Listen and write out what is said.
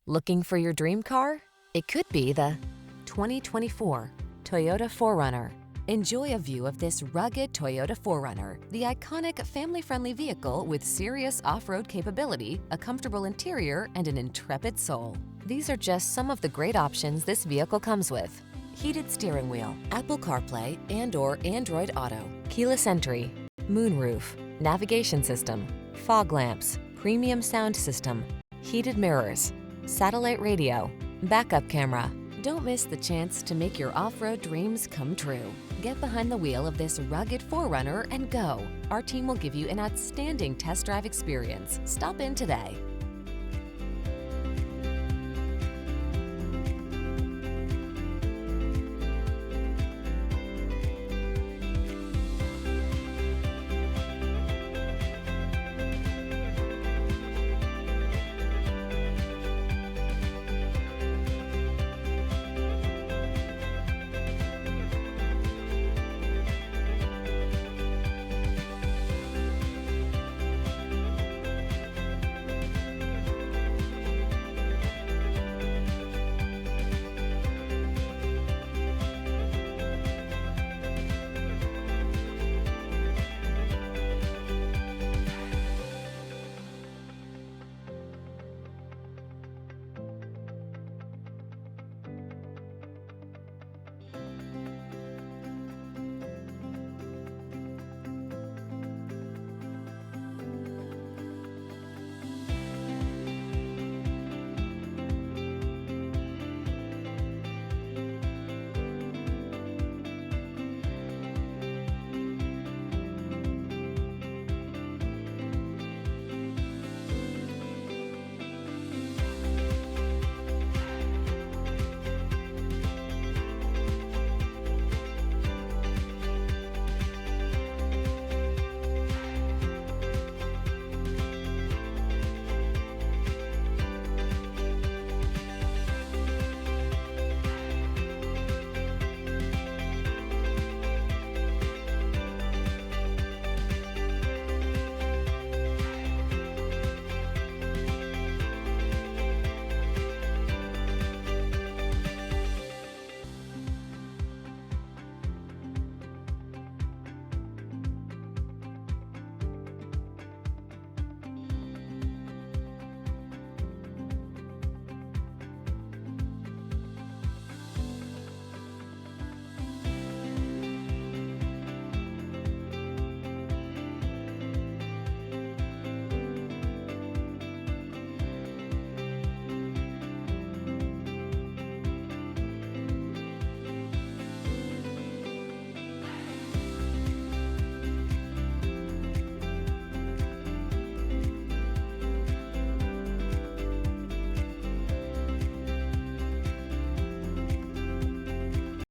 Looking for your dream car? It could be the 2024 Toyota 4Runner. Enjoy a view of this rugged Toyota 4Runner, the iconic family-friendly vehicle with serious off-road capability, a comfortable interior, and an intrepid soul. These are just some of the great options this vehicle comes with: heated steering wheel, Apple CarPlay and/or Android Auto, keyless entry, moonroof, navigation system, fog lamps, premium sound system, heated mirrors, satellite radio, backup camera. Don't miss the chance to make your off-road dreams come true. Get behind the wheel of this rugged 4Runner and go. Our team will give you an outstanding test drive experience. Stop in today.